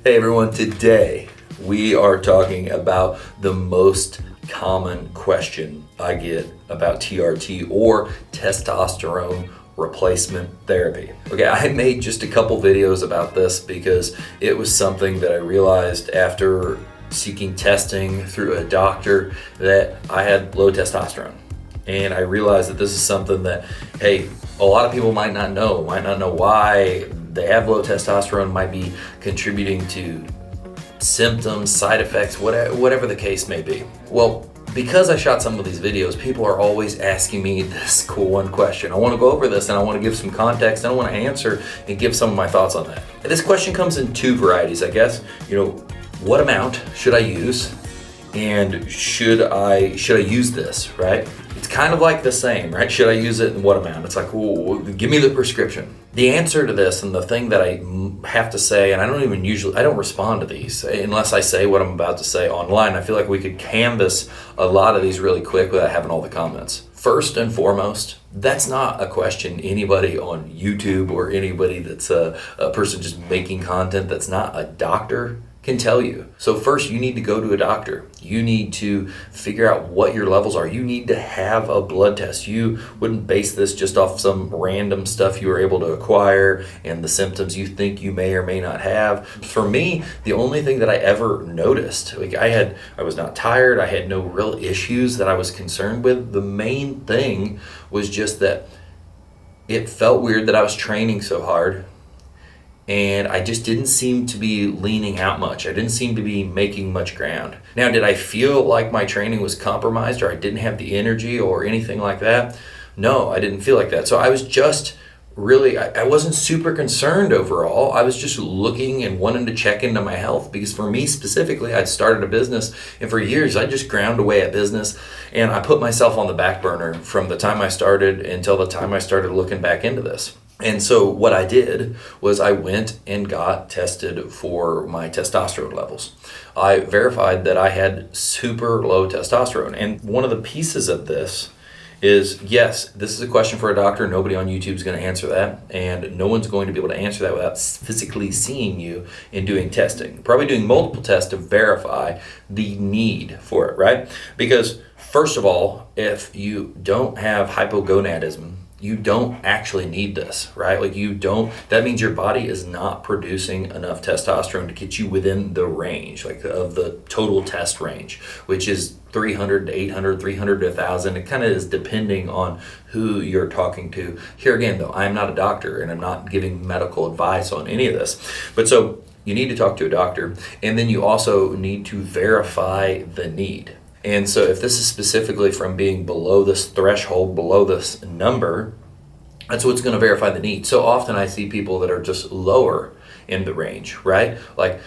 Hey everyone, today we are talking about the most common question I get about TRT or testosterone replacement therapy. Okay, I made just a couple videos about this because it was something that I realized after seeking testing through a doctor that I had low testosterone. And I realized that this is something that, hey, a lot of people might not know why they have low testosterone, might be contributing to symptoms, side effects, whatever the case may be. Well, because I shot some of these videos, people are always asking me this one question. I want to go over this and I want to give some context and I want to answer and give some of my thoughts on that. And this question comes in two varieties, I guess. What amount should I use? And should I use this, right? It's kind of like the same, right? Should I use it and what amount? It's like, ooh, give me the prescription. The answer to this, and the thing that I have to say, and I don't respond to these unless I say what I'm about to say online. I feel like we could canvas a lot of these really quick without having all the comments. First and foremost, that's not a question anybody on YouTube or anybody that's a person just making content that's not a doctor can tell you. So first, you need to go to a doctor. You need to figure out what your levels are. You need to have a blood test. You wouldn't base this just off some random stuff you were able to acquire and the symptoms you think you may or may not have. For me, the only thing that I ever noticed, I was not tired. I had no real issues that I was concerned with. The main thing was just that it felt weird that I was training so hard. And I just didn't seem to be leaning out much. I didn't seem to be making much ground. Now, did I feel like my training was compromised or I didn't have the energy or anything like that? No, I didn't feel like that. So I was just really, I wasn't super concerned overall. I was just looking and wanting to check into my health because for me specifically, I'd started a business and for years I just ground away at business and I put myself on the back burner from the time I started until the time I started looking back into this. And so what I did was I went and got tested for my testosterone levels. I verified that I had super low testosterone. And one of the pieces of this is, yes, this is a question for a doctor. Nobody on YouTube is going to answer that. And no one's going to be able to answer that without physically seeing you and doing testing. Probably doing multiple tests to verify the need for it, right? Because first of all, if you don't have hypogonadism, you don't actually need this, right? That means your body is not producing enough testosterone to get you within the range, of the total test range, which is 300 to 800, 300 to 1,000. It kind of is depending on who you're talking to. Here again, though, I'm not a doctor and I'm not giving medical advice on any of this. But so you need to talk to a doctor, and then you also need to verify the need. And so if this is specifically from being below this threshold, below this number, that's what's going to verify the need. So often I see people that are just lower in the range, right? Like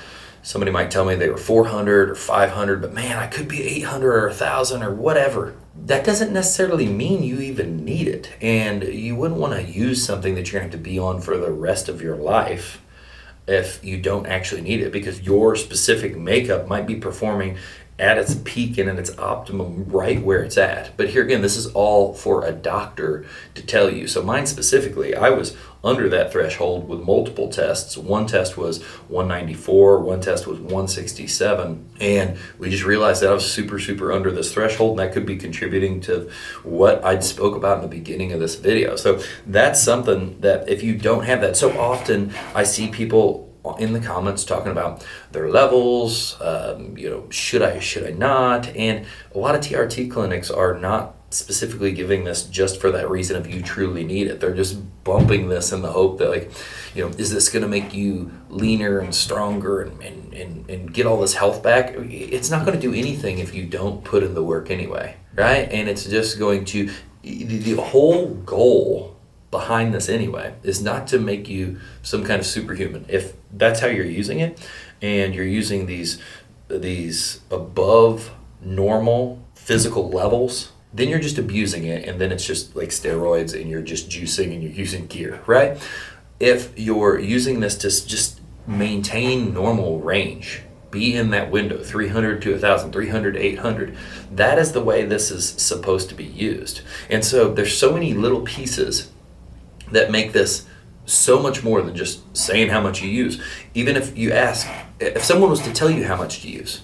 somebody might tell me they were 400 or 500, but man, I could be 800 or 1,000 or whatever. That doesn't necessarily mean you even need it. And you wouldn't want to use something that you're going to have to be on for the rest of your life if you don't actually need it, because your specific makeup might be performing at its peak and at its optimum right where it's at. But here again, this is all for a doctor to tell you. So mine specifically, I was under that threshold with multiple tests. One test was 194, one test was 167, and we just realized that I was super under this threshold, and that could be contributing to what I spoke about in the beginning of this video. So that's something that if you don't have that, so often I see people in the comments talking about their levels, should I not? And a lot of TRT clinics are not specifically giving this just for that reason if you truly need it. They're just bumping this in the hope that is this going to make you leaner and stronger and get all this health back? It's not going to do anything if you don't put in the work anyway, right? And it's just going to, the whole goal behind this anyway is not to make you some kind of superhuman. If that's how you're using it and you're using these above normal physical levels, then you're just abusing it, and then it's just like steroids and you're just juicing and you're using gear, right? If you're using this to just maintain normal range, be in that window, 300 to 1,000, 300 to 800. That is the way this is supposed to be used. And so there's so many little pieces that make this so much more than just saying how much you use. Even if you ask, if someone was to tell you how much to use,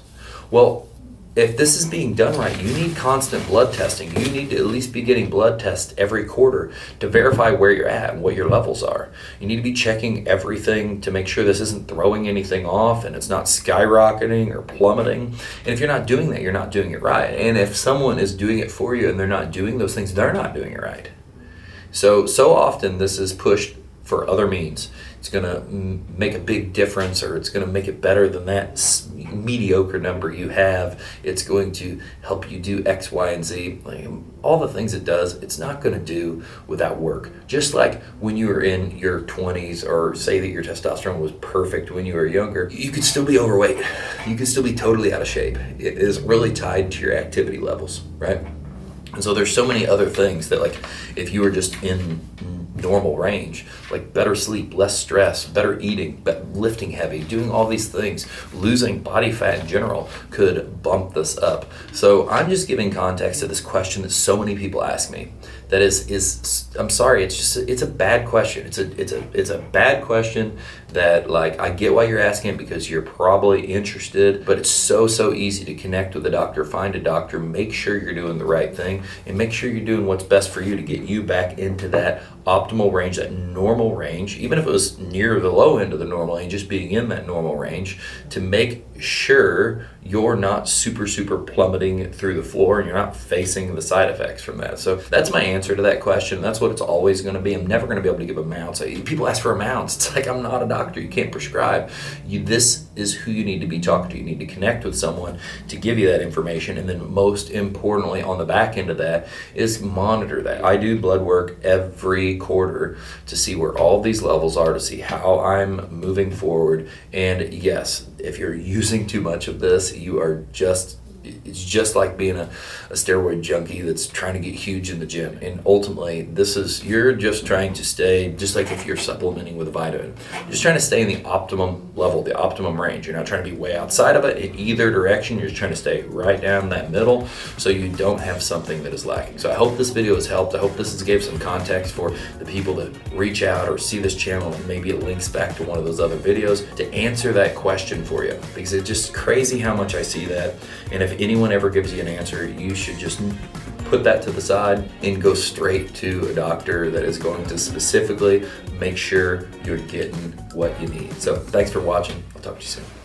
well, if this is being done right, you need constant blood testing. You need to at least be getting blood tests every quarter to verify where you're at and what your levels are. You need to be checking everything to make sure this isn't throwing anything off and it's not skyrocketing or plummeting. And if you're not doing that, you're not doing it right. And if someone is doing it for you and they're not doing those things, they're not doing it right. So often this is pushed for other means. It's going to make a big difference, or it's going to make it better than that mediocre number you have. It's going to help you do X, Y, and Z. Like, all the things it does, it's not going to do without work. Just like when you were in your 20s, or say that your testosterone was perfect when you were younger, you could still be overweight. You could still be totally out of shape. It is really tied to your activity levels, right? And so there's so many other things that, like, if you were just in normal range, like better sleep, less stress, better eating, lifting heavy, doing all these things, losing body fat in general could bump this up. So I'm just giving context to this question that so many people ask me. That is I'm sorry, it's a bad question. It's a bad question that, like, I get why you're asking it because you're probably interested, but it's so easy to connect with a doctor, find a doctor, make sure you're doing the right thing, and make sure you're doing what's best for you to get you back into that optimal range, that normal range, even if it was near the low end of the normal range, just being in that normal range, to make sure you're not super plummeting through the floor and you're not facing the side effects from that. So that's my answer to that question. That's what it's always going to be. I'm never going to be able to give amounts. People ask for amounts. It's like, I'm not a doctor. You can't prescribe. This is who you need to be talking to. You need to connect with someone to give you that information. And then most importantly, on the back end of that is monitor that. I do blood work every quarter to see where all these levels are, to see how I'm moving forward. And yes, if you're using too much of this, it's just like being a steroid junkie that's trying to get huge in the gym. And ultimately, you're just trying to stay, just like if you're supplementing with a vitamin, you're just trying to stay in the optimum level, the optimum range. You're not trying to be way outside of it in either direction. You're just trying to stay right down that middle so you don't have something that is lacking. So I hope this video has helped. I hope this has gave some context for the people that reach out or see this channel, and maybe it links back to one of those other videos to answer that question for you, because it's just crazy how much I see that. And if anyone ever gives you an answer, you should just put that to the side and go straight to a doctor that is going to specifically make sure you're getting what you need. So thanks for watching. I'll talk to you soon.